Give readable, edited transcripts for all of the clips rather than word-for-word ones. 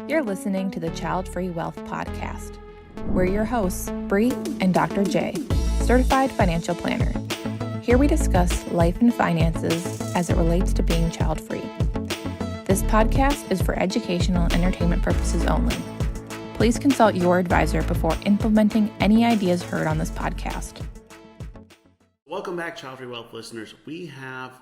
You're listening to the Childfree Wealth Podcast. We're your hosts, Bri and Dr. J, certified financial planner. Here we discuss life and finances as it relates to being child-free. This podcast is for educational and entertainment purposes only. Please consult your advisor before implementing any ideas heard on this podcast. Welcome back, Childfree Wealth listeners. We have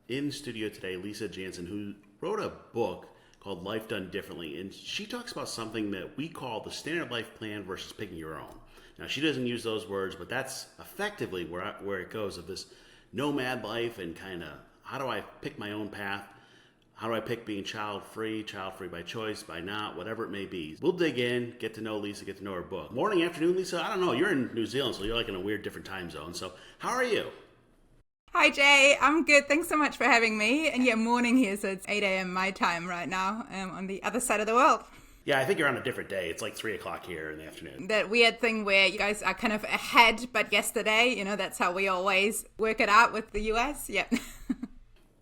in studio today Lisa Janssen, who wrote a book called Life Done Differently, and she talks about something that we call the standard life plan versus picking your own. Now, she doesn't use those words, but that's effectively where it goes, of this nomad life and kind of how do I pick my own path? How do I pick being child-free by choice, by not, whatever it may be. We'll dig in, get to know Lisa, get to know her book. Morning, afternoon, Lisa, I don't know. You're in New Zealand, so you're like in a weird different time zone. So how are you? Hi, Jay. I'm good. Thanks so much for having me. And yeah, morning here, so it's 8 a.m. my time right now. I'm on the other side of the world. Yeah, I think you're on a different day. It's like 3 o'clock here in the afternoon. That weird thing where you guys are kind of ahead, but yesterday, that's how we always work it out with the US. Yeah.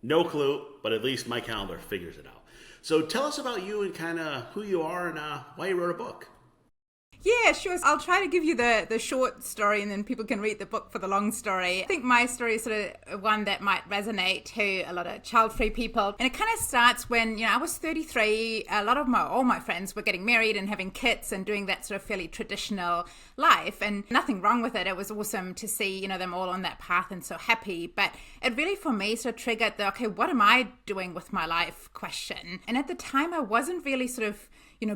No clue, but at least my calendar figures it out. So tell us about you and kind of who you are and why you wrote a book. Yeah, sure. I'll try to give you the short story and then people can read the book for the long story. I think my story is sort of one that might resonate to a lot of child-free people. And it kind of starts when, I was 33. A lot of all my friends were getting married and having kids and doing that sort of fairly traditional life, and nothing wrong with it. It was awesome to see, them all on that path and so happy. But it really, for me, sort of triggered the, okay, what am I doing with my life question? And at the time, I wasn't really sort of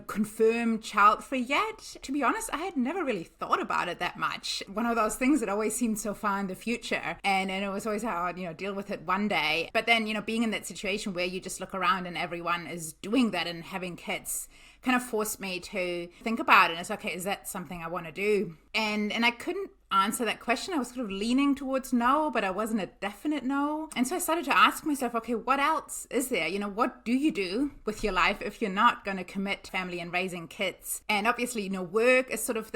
confirmed child-free yet. To be honest, I had never really thought about it that much. One of those things that always seemed so far in the future. And it was always how I'd, deal with it one day. But then, being in that situation where you just look around and everyone is doing that and having kids kind of forced me to think about it. And it's okay, is that something I want to do? And I couldn't answer that question. I was sort of leaning towards no, but I wasn't a definite no. And so I started to ask myself, okay, what else is there? What do you do with your life if you're not going to commit to family and raising kids? And obviously, work is sort of,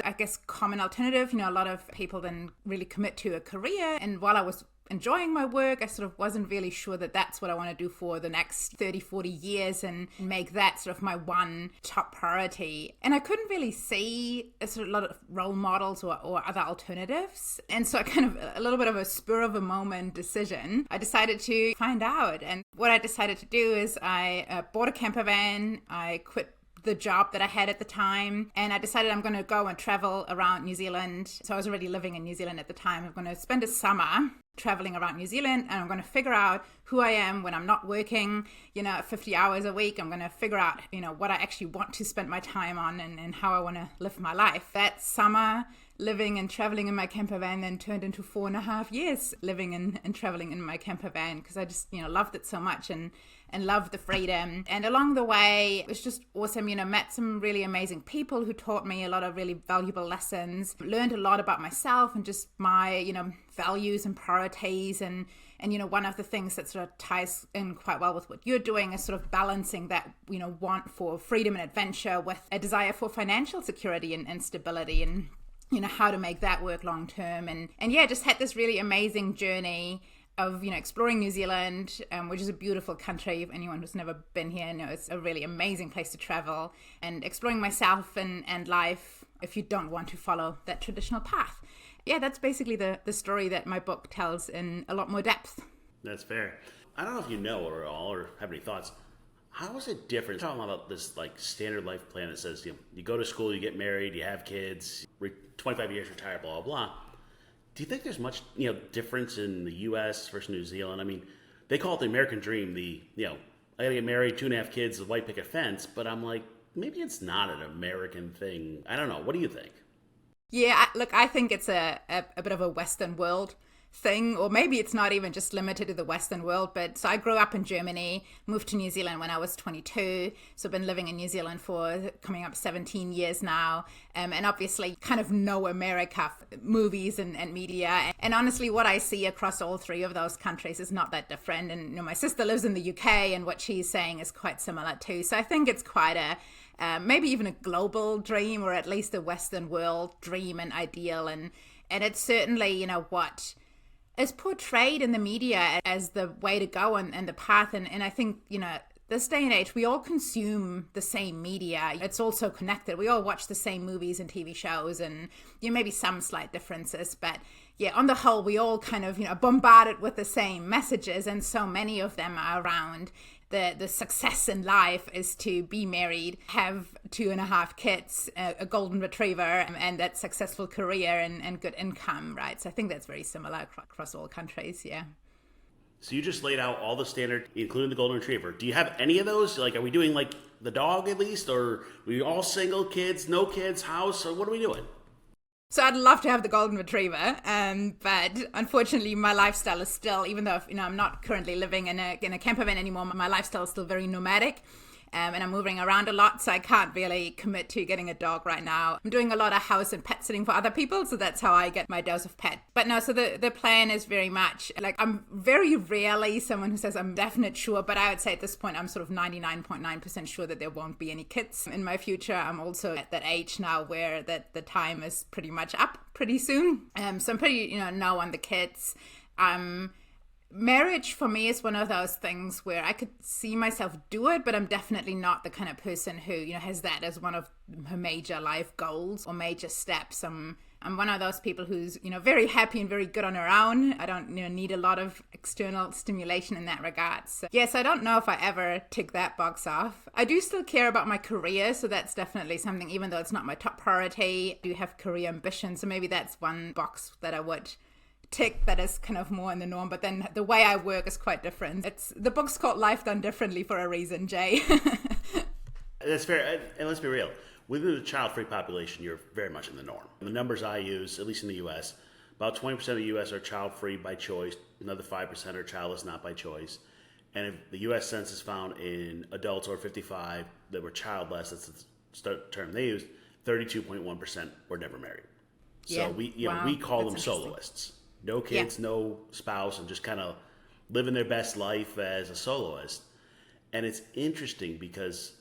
common alternative. A lot of people then really commit to a career. And while I was enjoying my work, I sort of wasn't really sure that that's what I want to do for the next 30, 40 years and make that sort of my one top priority. And I couldn't really see a sort of lot of role models or other alternatives. And so I kind of, a little bit of a spur of a moment decision, I decided to find out. And what I decided to do is I bought a campervan, I quit the job that I had at the time, and I decided I'm going to go and travel around New Zealand. So I was already living in New Zealand at the time. I'm going to spend a summer traveling around New Zealand, and I'm going to figure out who I am when I'm not working, 50 hours a week. I'm going to figure out, what I actually want to spend my time on and how I want to live my life. That summer, living and traveling in my camper van then turned into 4.5 years living and traveling in my camper van, because I just, loved it so much and loved the freedom. And along the way, it was just awesome, met some really amazing people who taught me a lot of really valuable lessons, learned a lot about myself and just my, values and priorities. And one of the things that sort of ties in quite well with what you're doing is sort of balancing that, want for freedom and adventure with a desire for financial security and stability, and how to make that work long term. And yeah, just had this really amazing journey of, exploring New Zealand, which is a beautiful country. If anyone who's never been here knows it's a really amazing place to travel, and exploring myself and life if you don't want to follow that traditional path. Yeah, that's basically the story that my book tells in a lot more depth. That's fair. I don't know if you know or all or have any thoughts. How is it different? Talking about this standard life plan that says you go to school, you get married, you have kids, 25 years, retire, blah, blah, blah. Do you think there's much, difference in the U.S. versus New Zealand? I mean, they call it the American dream, I gotta get married, 2.5 kids, a white picket fence, but I'm like, maybe it's not an American thing. I don't know. What do you think? Yeah, look, I think it's a bit of a Western world thing, or maybe it's not even just limited to the Western world. But so I grew up in Germany, moved to New Zealand when I was 22. So I've been living in New Zealand for coming up 17 years now. And obviously kind of know America, movies and media. And honestly, what I see across all three of those countries is not that different. And my sister lives in the UK, and what she's saying is quite similar too. So I think it's quite maybe even a global dream, or at least a Western world dream and ideal. And it's certainly, what is portrayed in the media as the way to go and the path. And I think, this day and age, we all consume the same media. It's also connected. We all watch the same movies and TV shows, and maybe some slight differences, but yeah, on the whole, we all kind of, bombarded with the same messages, and so many of them are around the success in life is to be married, have 2.5 kids, a golden retriever, and that successful career and good income, right? So I think that's very similar across all countries, yeah. So you just laid out all the standard, including the golden retriever. Do you have any of those? Like, are we doing like the dog at least, or are we all single, kids, no kids, house, or what are we doing? So I'd love to have the golden retriever, but unfortunately my lifestyle is still, even though I'm not currently living in a campervan anymore, my lifestyle is still very nomadic. And I'm moving around a lot, so I can't really commit to getting a dog right now. I'm doing a lot of house and pet sitting for other people, so that's how I get my dose of pet. But no, so the plan is very much, like, I'm very rarely someone who says I'm definite sure, but I would say at this point I'm sort of 99.9% sure that there won't be any kids in my future. I'm also at that age now where that the time is pretty much up pretty soon. So I'm pretty, no on the kids. Marriage for me is one of those things where I could see myself do it, but I'm definitely not the kind of person who, has that as one of her major life goals or major steps. I'm one of those people who's, very happy and very good on her own. I don't need a lot of external stimulation in that regard. So, yes, I don't know if I ever tick that box off. I do still care about my career, so that's definitely something, even though it's not my top priority. I do have career ambition, so maybe that's one box that I would tick that is kind of more in the norm, but then the way I work is quite different. The book's called Life Done Differently for a reason, Jay. That's fair, and let's be real. Within the child-free population, you're very much in the norm. The numbers I use, at least in the U.S., about 20% of the U.S. are child-free by choice, another 5% are childless not by choice. And if the U.S. Census found in adults over 55 that were childless, that's the term they used, 32.1% were never married. So we call them soloists. No kids, no spouse, and just kind of living their best life as a soloist. And it's interesting because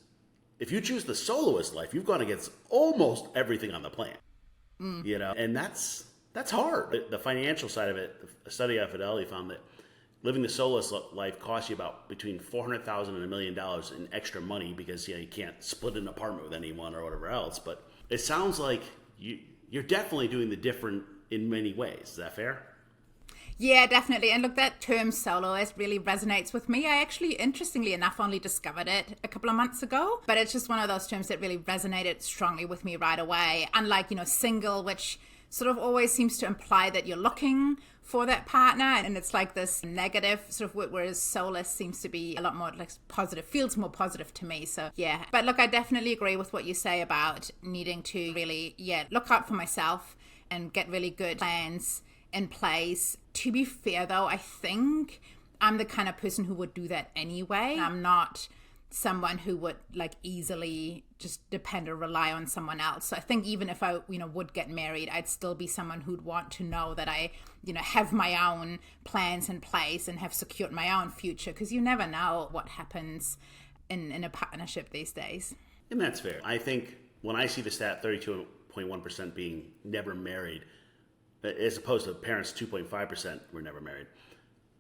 if you choose the soloist life, you've gone against almost everything on the planet. And that's hard. The financial side of it, a study out of Fidelity found that living the soloist life costs you about between $400,000 and $1 million in extra money because you can't split an apartment with anyone or whatever else. But it sounds like you're definitely doing the different in many ways. Is that fair? Yeah, definitely. And look, that term soloist really resonates with me. I actually, interestingly enough, only discovered it a couple of months ago, but it's just one of those terms that really resonated strongly with me right away. Unlike, single, which sort of always seems to imply that you're looking for that partner, and it's like this negative sort of, whereas soloist seems to be a lot more like positive, feels more positive to me. So yeah, but look, I definitely agree with what you say about needing to really, look out for myself and get really good plans in place. To be fair though, I think I'm the kind of person who would do that anyway. I'm not someone who would like easily just depend or rely on someone else. So I think even if I, would get married, I'd still be someone who'd want to know that I, have my own plans in place and have secured my own future, because you never know what happens in a partnership these days. And that's fair. I think when I see the stat 32.1% being never married, as opposed to parents 2.5% were never married,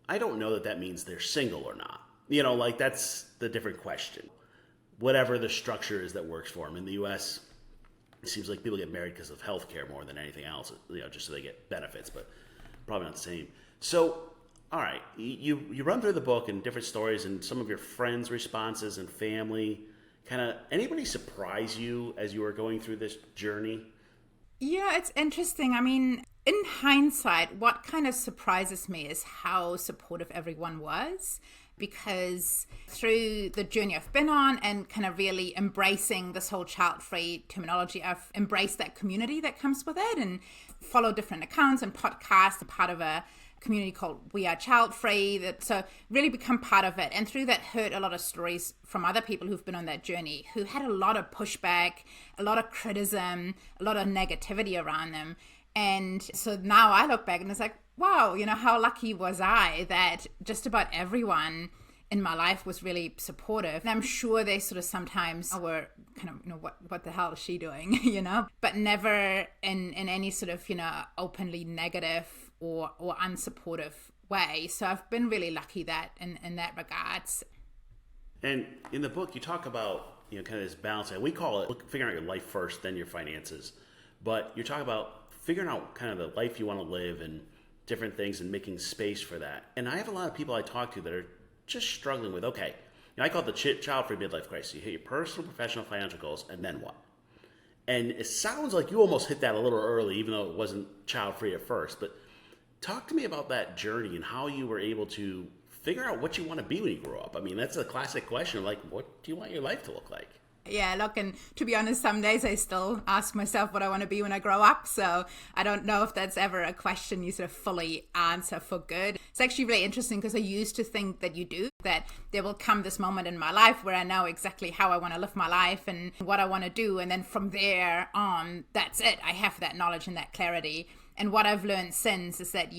I don't know that means they're single or not. That's the different question. Whatever the structure is that works for them. In the U.S., it seems like people get married because of health care more than anything else, just so they get benefits, but probably not the same. So, all right, you run through the book and different stories and some of your friends' responses and family. Anybody surprise you as you were going through this journey? Yeah, it's interesting. I mean, in hindsight, what kind of surprises me is how supportive everyone was, because through the journey I've been on and kind of really embracing this whole child-free terminology, I've embraced that community that comes with it and follow different accounts and podcasts, a part of a community called We Are Childfree, so really become part of it. And through that, heard a lot of stories from other people who've been on that journey, who had a lot of pushback, a lot of criticism, a lot of negativity around them. And so now I look back and it's like, wow, how lucky was I that just about everyone in my life was really supportive. And I'm sure they sort of sometimes were kind of, what the hell is she doing, but never in any sort of, openly negative or unsupportive way. So I've been really lucky that in that regards. And in the book, you talk about, kind of this balance. We call it figuring out your life first, then your finances. But you're talking about figuring out kind of the life you want to live and different things and making space for that. And I have a lot of people I talk to that are just struggling with, okay, I call it the child-free midlife crisis. You hit your personal, professional, financial goals, and then what? And it sounds like you almost hit that a little early, even though it wasn't child-free at first. But talk to me about that journey and how you were able to figure out what you want to be when you grow up. I mean, that's a classic question. Like, what do you want your life to look like? Yeah, look, and to be honest, some days I still ask myself what I want to be when I grow up. So I don't know if that's ever a question you sort of fully answer for good. It's actually really interesting because I used to think that you do, that there will come this moment in my life where I know exactly how I want to live my life and what I want to do. And then from there on, that's it. I have that knowledge and that clarity. And what I've learned since is that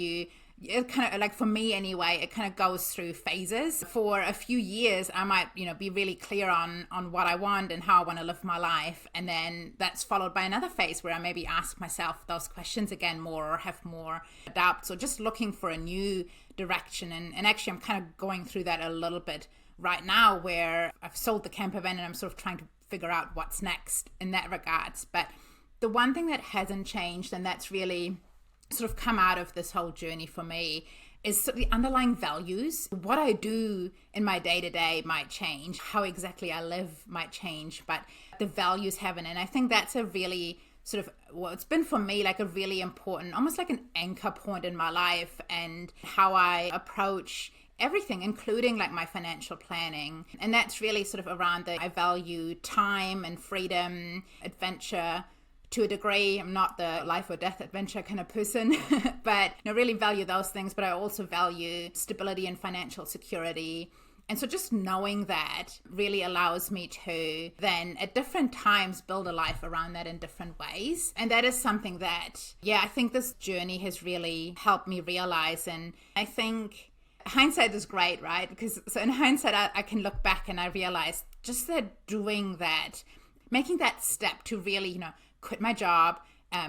it kind of, like for me anyway, it kind of goes through phases. For a few years, I might, be really clear on what I want and how I want to live my life. And then that's followed by another phase where I maybe ask myself those questions again more, or have more doubts, or just looking for a new direction. And actually, I'm kind of going through that a little bit right now, where I've sold the campervan and I'm sort of trying to figure out what's next in that regards. But the one thing that hasn't changed, and that's really sort of come out of this whole journey for me, is sort of the underlying values. What I do in my day-to-day might change, how exactly I live might change, but the values haven't. And I think that's a really sort of, well, it's been for me like a really important, almost like an anchor point in my life and how I approach everything, including like my financial planning. And that's really sort of around I value time and freedom, adventure. To a degree, I'm not the life or death adventure kind of person, but I really value those things. But I also value stability and financial security. And so just knowing that really allows me to then at different times build a life around that in different ways. And that is something that, I think this journey has really helped me realize. And I think hindsight is great, right? Because so in hindsight, I can look back and I realize just that doing that, making that step to really, quit my job,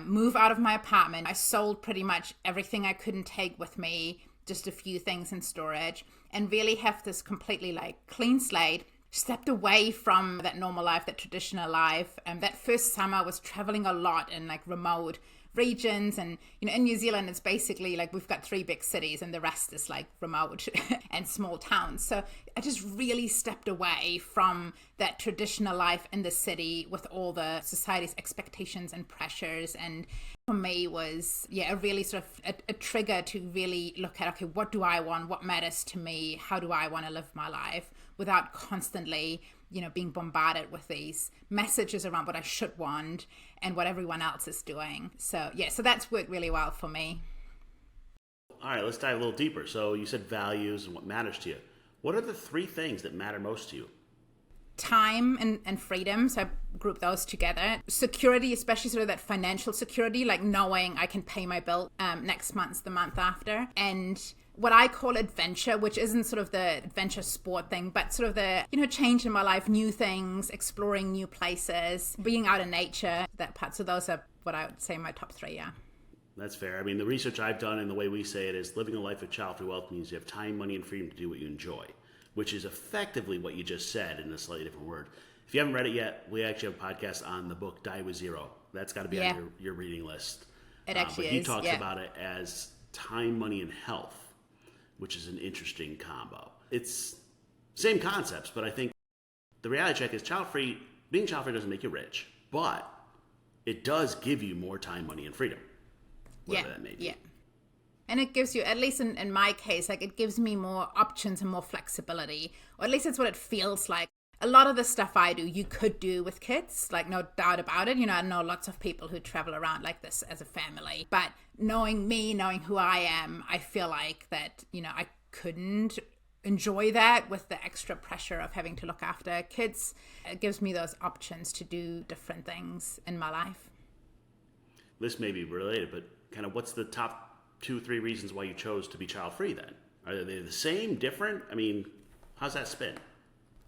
move out of my apartment. I sold pretty much everything I couldn't take with me, just a few things in storage, and really have this completely like clean slate, stepped away from that normal life, that traditional life. That first summer I was traveling a lot in like remote regions, and in New Zealand it's basically like we've got 3 big cities and the rest is like remote and small towns. So I just really stepped away from that traditional life in the city with all the society's expectations and pressures. And for me was a really sort of a trigger to really look at, okay, what do I want, what matters to me, how do I want to live my life without constantly being bombarded with these messages around what I should want and what everyone else is doing. So that's worked really well for me. All right, let's dive a little deeper. So you said values and what matters to you. What are the 3 things that matter most to you? Time and freedom. So I group those together. Security, especially sort of that financial security, like knowing I can pay my bill next month, the month after. And what I call adventure, which isn't sort of the adventure sport thing, but sort of the, change in my life, new things, exploring new places, being out in nature, that part. So those are what I would say my top 3, yeah. That's fair. I mean, the research I've done and the way we say it is living a life of child-free wealth means you have time, money, and freedom to do what you enjoy, which is effectively what you just said in a slightly different word. If you haven't read it yet, we actually have a podcast on the book Die With Zero. That's got to be on your reading list. It actually but he talks about it as time, money, and health, which is an interesting combo. It's same concepts, but I think the reality check is being child-free doesn't make you rich, but it does give you more time, money, and freedom, whatever that may be. Yeah. And it gives you, at least in my case, like it gives me more options and more flexibility, or at least it's what it feels like. A lot of the stuff I do, you could do with kids, like no doubt about it. I know lots of people who travel around like this as a family, but knowing me, knowing who I am, I feel like that, I couldn't enjoy that with the extra pressure of having to look after kids. It gives me those options to do different things in my life. This may be related, but kind of what's the top 2-3 reasons why you chose to be child-free then? Are they the same, different? I mean, how's that spin?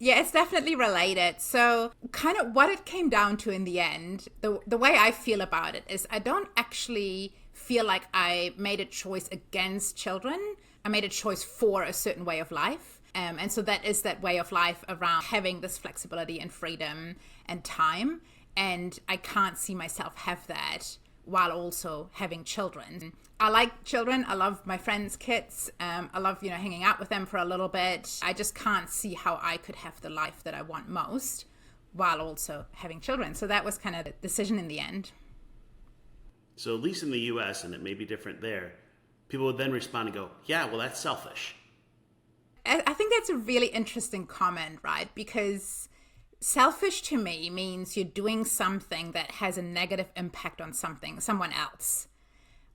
Yeah, it's definitely related. So kind of what it came down to in the end, the way I feel about it is I don't actually feel like I made a choice against children. I made a choice for a certain way of life. And so that is that way of life around having this flexibility and freedom and time. And I can't see myself have that while also having children. I like children. I love my friends' kids. I love, hanging out with them for a little bit. I just can't see how I could have the life that I want most while also having children. So that was kind of the decision in the end. So at least in the US, and it may be different there, people would then respond and go, yeah, well, that's selfish. I think that's a really interesting comment, right? Because selfish to me means you're doing something that has a negative impact on someone else,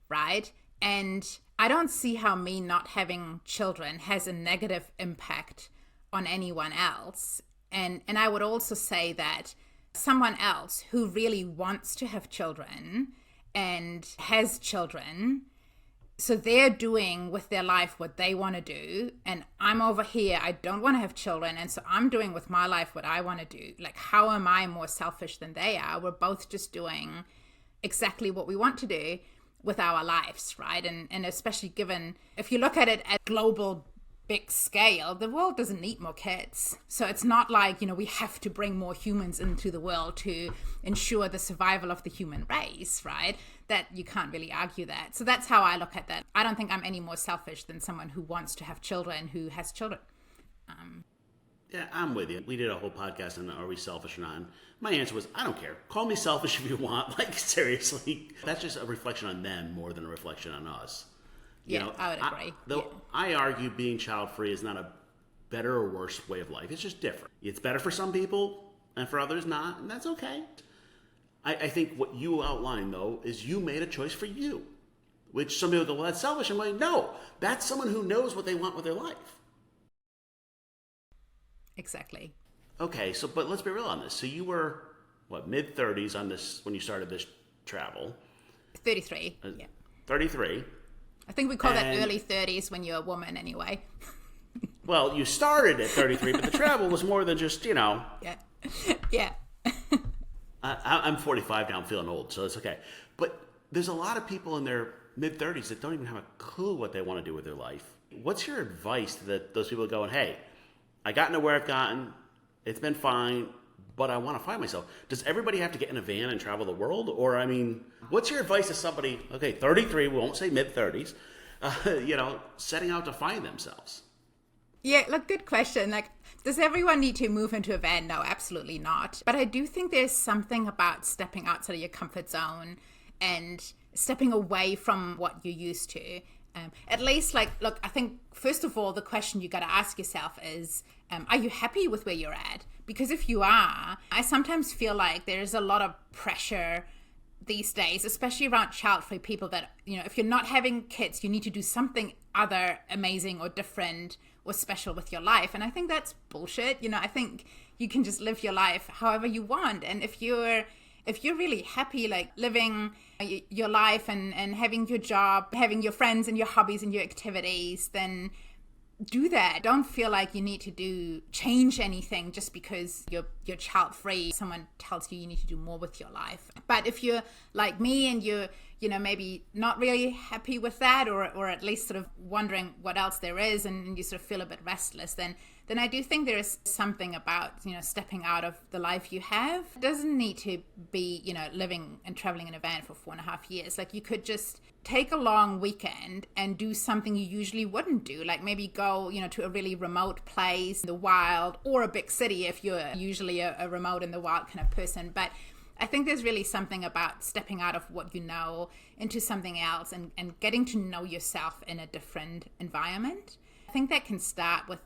right? And I don't see how me not having children has a negative impact on anyone else. And I would also say that someone else who really wants to have children and has children, so they're doing with their life what they want to do, and I'm over here, I don't want to have children, and so I'm doing with my life what I want to do. Like, how am I more selfish than they are? We're both just doing exactly what we want to do with our lives, right? And especially given, if you look at it at global big scale, the world doesn't need more kids. So it's not like, we have to bring more humans into the world to ensure the survival of the human race, right? That you can't really argue that. So that's how I look at that. I don't think I'm any more selfish than someone who wants to have children, who has children. Yeah, I'm with you. We did a whole podcast on are we selfish or not? And my answer was, I don't care. Call me selfish if you want. Like, seriously. That's just a reflection on them more than a reflection on us. I would agree. I argue being child-free is not a better or worse way of life. It's just different. It's better for some people and for others not, and that's okay. I think what you outlined, though, is you made a choice for you, which some people go, well, that's selfish. I'm like, no, that's someone who knows what they want with their life. Exactly. Okay, but let's be real on this. So you were, mid-30s on this when you started this travel? 33, yeah. 33. I think we call that early 30s when you're a woman anyway. Well, you started at 33, but the travel was more than just, Yeah. Yeah. I'm 45 now, I'm feeling old, so it's okay. But there's a lot of people in their mid-30s that don't even have a clue what they want to do with their life. What's your advice to those people going, hey, I gotten to where I've gotten, it's been fine, but I want to find myself. Does everybody have to get in a van and travel the world? Or, what's your advice to somebody, 33, we won't say mid-30s, setting out to find themselves? Yeah, look, good question. Like, does everyone need to move into a van? No, absolutely not. But I do think there's something about stepping outside of your comfort zone and stepping away from what you're used to. At least, look, I think, first of all, the question you got to ask yourself is, are you happy with where you're at? Because if you are, I sometimes feel like there's a lot of pressure these days, especially around child-free people, that, if you're not having kids, you need to do something other amazing or different or special with your life. And I think that's bullshit. I think you can just live your life however you want. And if you're really happy, like living your life and having your job, having your friends and your hobbies and your activities, then do that. Don't feel like you need to change anything just because you're child free. Someone tells you need to do more with your life. But if you're like me and you're maybe not really happy with that, or at least sort of wondering what else there is, and you sort of feel a bit restless, then I do think there is something about, stepping out of the life you have. It doesn't need to be, living and traveling in a van for 4.5 years. Like, you could just take a long weekend and do something you usually wouldn't do. Like, maybe go, to a really remote place in the wild, or a big city if you're usually a remote in the wild kind of person. But I think there's really something about stepping out of what you know into something else and getting to know yourself in a different environment. I think that can start with,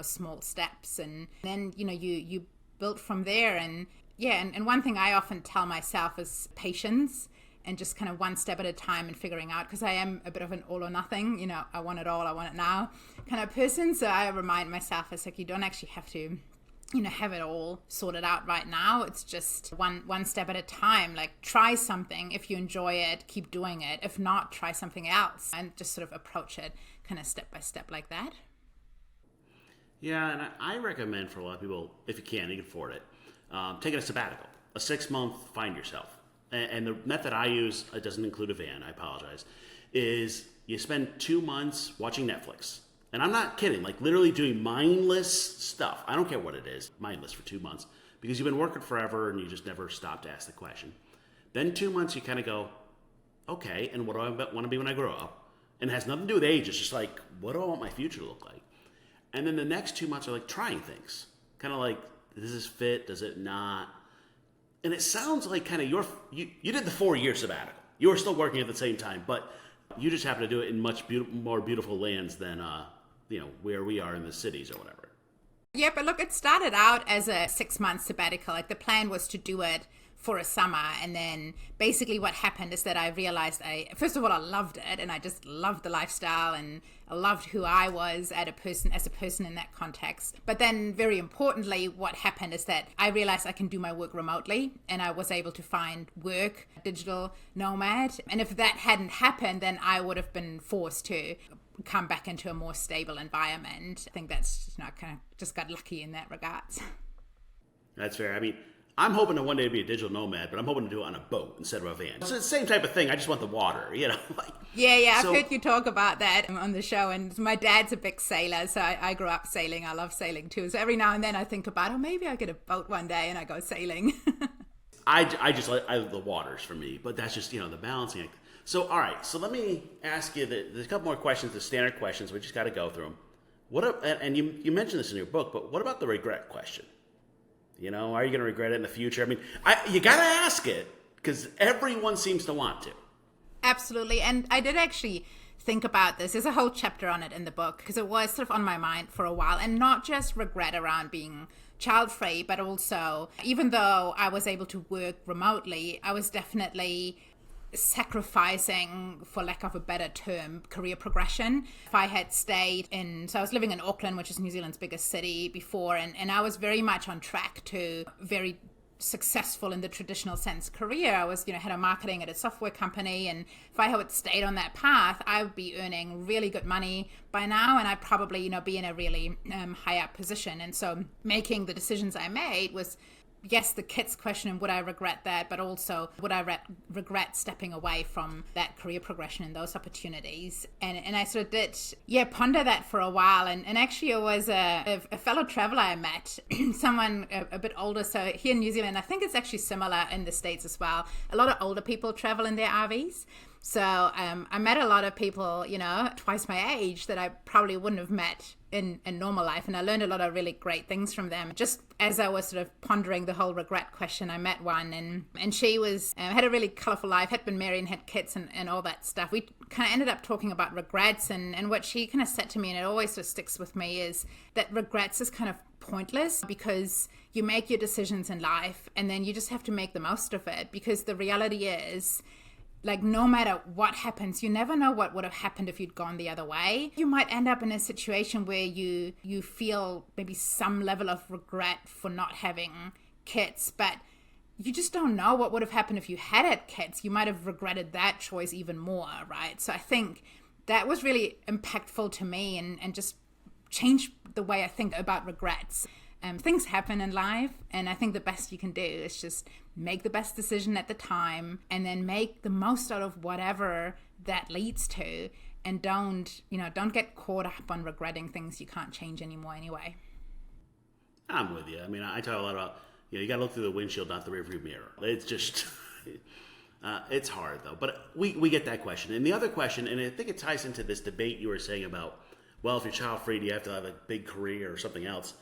small steps, and then, you build from there. And one thing I often tell myself is patience, and just kind of one step at a time and figuring out, because I am a bit of an all or nothing, I want it all, I want it now kind of person. So I remind myself, it's like, you don't actually have to have it all sorted out right now. It's just one step at a time. Like, try something. If you enjoy it, keep doing it. If not, try something else, and just sort of approach it kind of step by step like that. Yeah, and I recommend for a lot of people, if you can afford it, taking a sabatical, a 6-month find yourself. And the method I use, it doesn't include a van, I apologize, is you spend 2 months watching Netflix And I'm not kidding, like literally doing mindless stuff. I don't care what it is, mindless for 2 months, because you've been working forever and you just never stop to ask the question. Then 2 months you kind of go, okay, and what do I want to be when I grow up? And it has nothing to do with age. It's just like, what do I want my future to look like? And then the next 2 months are like trying things. Kind of like, does this fit? Does it not? And it sounds like kind of you did the 4-year sabbatical. You were still working at the same time, but you just happen to do it in much more beautiful lands than where we are in the cities or whatever. Yeah, but look, it started out as a 6-month sabbatical. Like the plan was to do it for a summer, and then basically what happened is that I realized first of all I loved it, and I just loved the lifestyle, and I loved who I was as a person in that context. But then very importantly, what happened is that I realized I can do my work remotely, and I was able to find work, digital nomad. And if that hadn't happened, then I would have been forced to come back into a more stable environment. I think that's kind of just got lucky in that regards. That's fair. I mean, I'm hoping to one day be a digital nomad, but I'm hoping to do it on a boat instead of a van. It's the same type of thing. I just want the water, Yeah, I've heard you talk about that on the show, and my dad's a big sailor, so I grew up sailing. I love sailing too. So every now and then I think about, maybe I'll get a boat one day and I go sailing. I the waters for me, but that's just, the balancing act. So, all right, so let me ask you, there's a couple more questions, the standard questions. We just got to go through them. And you mentioned this in your book, but what about the regret question? Are you going to regret it in the future? I mean, you got to ask it because everyone seems to want to. Absolutely. And I did actually think about this. There's a whole chapter on it in the book because it was sort of on my mind for a while, and not just regret around being child-free, but also even though I was able to work remotely, I was definitely sacrificing, for lack of a better term, career progression. If I had stayed so I was living in Auckland, which is New Zealand's biggest city before, and I was very much on track to very successful in the traditional sense career. I was, head of marketing at a software company, and if I had stayed on that path, I would be earning really good money by now, and I'd probably, be in a really high up position. And so making the decisions I made was, yes, the kids question, would I regret that? But also, would I regret stepping away from that career progression and those opportunities? And I sort of did, ponder that for a while. And actually, it was a fellow traveler I met, someone a bit older. So here in New Zealand, I think it's actually similar in the States as well. A lot of older people travel in their RVs. So I met a lot of people, twice my age that I probably wouldn't have met in normal life. And I learned a lot of really great things from them. Just as I was sort of pondering the whole regret question, I met one, and she was had a really colorful life, had been married and had kids and all that stuff. We kind of ended up talking about regrets, and what she kind of said to me, and it always sort of sticks with me, is that regrets is kind of pointless because you make your decisions in life and then you just have to make the most of it, because the reality is, like, no matter what happens, you never know what would have happened if you'd gone the other way. You might end up in a situation where you feel maybe some level of regret for not having kids, but you just don't know what would have happened if you had had kids. You might have regretted that choice even more, right? So I think that was really impactful to me and just changed the way I think about regrets. Things happen in life, and I think the best you can do is just make the best decision at the time and then make the most out of whatever that leads to, and don't get caught up on regretting things you can't change anymore anyway. I'm with you. I mean, I talk a lot about, you got to look through the windshield, not the rearview mirror. It's just, it's hard though. But we get that question. And the other question, and I think it ties into this debate you were saying about, well, if you're child free, do you have to have a big career or something else?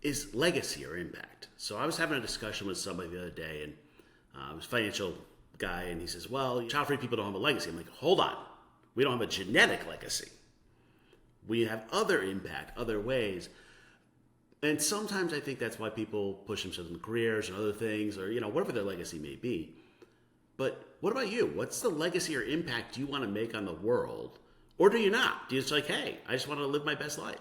Is legacy or impact. So I was having a discussion with somebody the other day, and it was a financial guy, and he says, well, child-free people don't have a legacy. I'm like, hold on. We don't have a genetic legacy. We have other impact, other ways. And sometimes I think that's why people push themselves in careers and other things, or, whatever their legacy may be. But what about you? What's the legacy or impact you want to make on the world? Or do you not? Do you just like, hey, I just want to live my best life?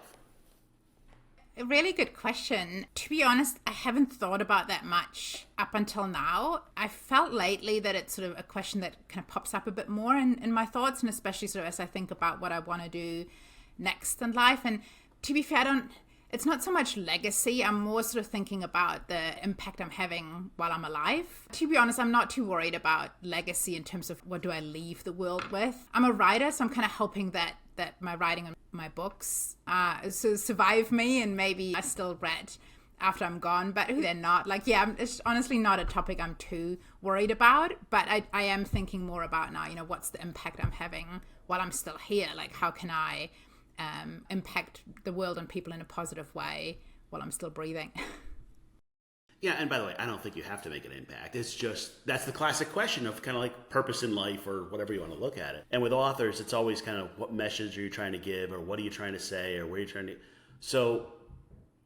A really good question. To be honest, I haven't thought about that much up until now. I felt lately that it's sort of a question that kind of pops up a bit more in my thoughts, and especially sort of as I think about what I want to do next in life. And to be fair, it's not so much legacy. I'm more sort of thinking about the impact I'm having while I'm alive. To be honest, I'm not too worried about legacy in terms of what do I leave the world with. I'm a writer, so I'm kind of hoping that that my writing and my books survive me, and maybe I still read after I'm gone, but they're not. Like, yeah, it's honestly not a topic I'm too worried about, but I am thinking more about now, what's the impact I'm having while I'm still here? Like, how can I impact the world and people in a positive way while I'm still breathing? Yeah, and by the way, I don't think you have to make an impact. It's just, that's the classic question of kind of like purpose in life, or whatever you want to look at it. And with authors, it's always kind of, what message are you trying to give, or what are you trying to say, or where are you trying to... So,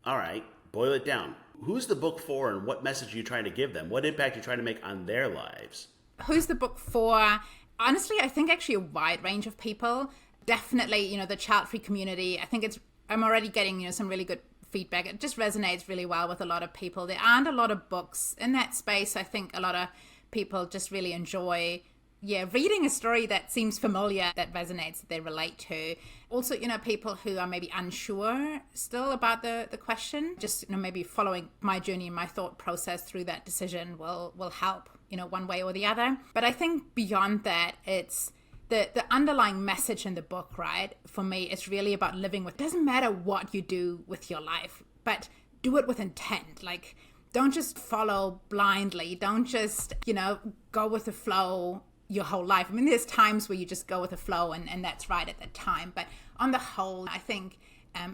all right, boil it down. Who's the book for, and what message are you trying to give them? What impact are you trying to make on their lives? Who's the book for? Honestly, I think actually a wide range of people. Definitely, the child-free community. I think I'm already getting, some really good feedback. It just resonates really well with a lot of people. There aren't a lot of books in that space. I think a lot of people just really enjoy reading a story that seems familiar, that resonates, that they relate to. Also, people who are maybe unsure still about the question, just, maybe following my journey and my thought process through that decision will help, one way or the other. But I think beyond that, it's the underlying message in the book, right? For me, it's really about living with, it doesn't matter what you do with your life, but do it with intent. Like, don't just follow blindly. Don't just, go with the flow your whole life. I mean, there's times where you just go with the flow and that's right at that time. But on the whole, I think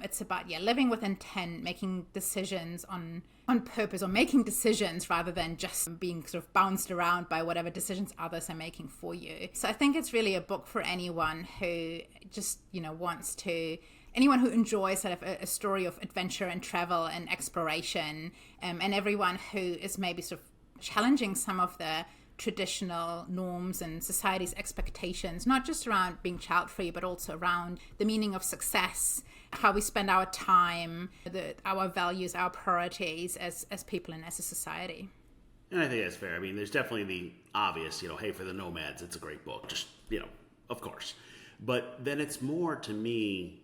it's about, living with intent, making decisions on purpose, or making decisions rather than just being sort of bounced around by whatever decisions others are making for you. So I think it's really a book for anyone who just, anyone who enjoys sort of a story of adventure and travel and exploration, and everyone who is maybe sort of challenging some of the traditional norms and society's expectations, not just around being child-free, but also around the meaning of success, how we spend our time, our values, our priorities as people and as a society. And I think that's fair. I mean, there's definitely the obvious, hey, for the nomads, it's a great book. Just, of course. But then it's more, to me,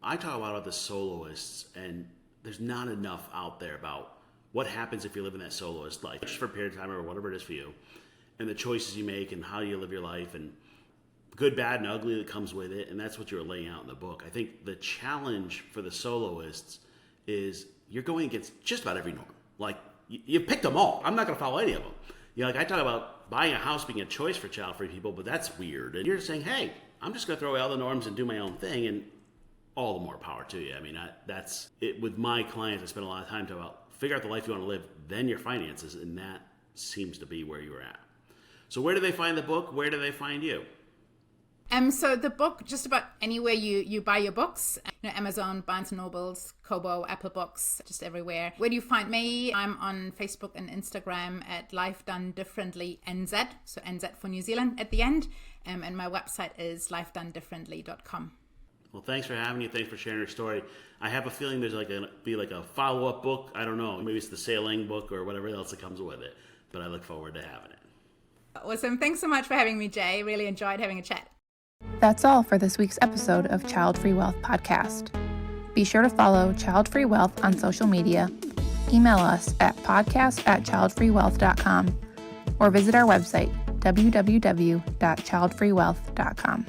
I talk a lot about the soloists, and there's not enough out there about what happens if you live in that soloist life, just for a period of time or whatever it is for you, and the choices you make and how you live your life, and good, bad, and ugly that comes with it. And that's what you're laying out in the book. I think the challenge for the soloists is you're going against just about every norm. Like, you picked them all. I'm not going to follow any of them. Like, I talk about buying a house being a choice for child-free people, but that's weird. And you're saying, hey, I'm just going to throw away all the norms and do my own thing, and all the more power to you. I mean, that's it. With my clients, I spend a lot of time talking about figure out the life you want to live, then your finances, and that seems to be where you're at. So where do they find the book? Where do they find you? So the book, just about anywhere you buy your books, Amazon, Barnes & Nobles, Kobo, Apple Books, just everywhere. Where do you find me? I'm on Facebook and Instagram at Life Done Differently NZ, so NZ for New Zealand at the end, and my website is lifedonedifferently.com. Well, thanks for having me. Thanks for sharing your story. I have a feeling there's going to be a follow-up book. I don't know. Maybe it's the sailing book or whatever else that comes with it. But I look forward to having it. Awesome. Thanks so much for having me, Jay. Really enjoyed having a chat. That's all for this week's episode of Childfree Wealth Podcast. Be sure to follow Childfree Wealth on social media, email us at podcast@childfreewealth.com, or visit our website, www.childfreewealth.com.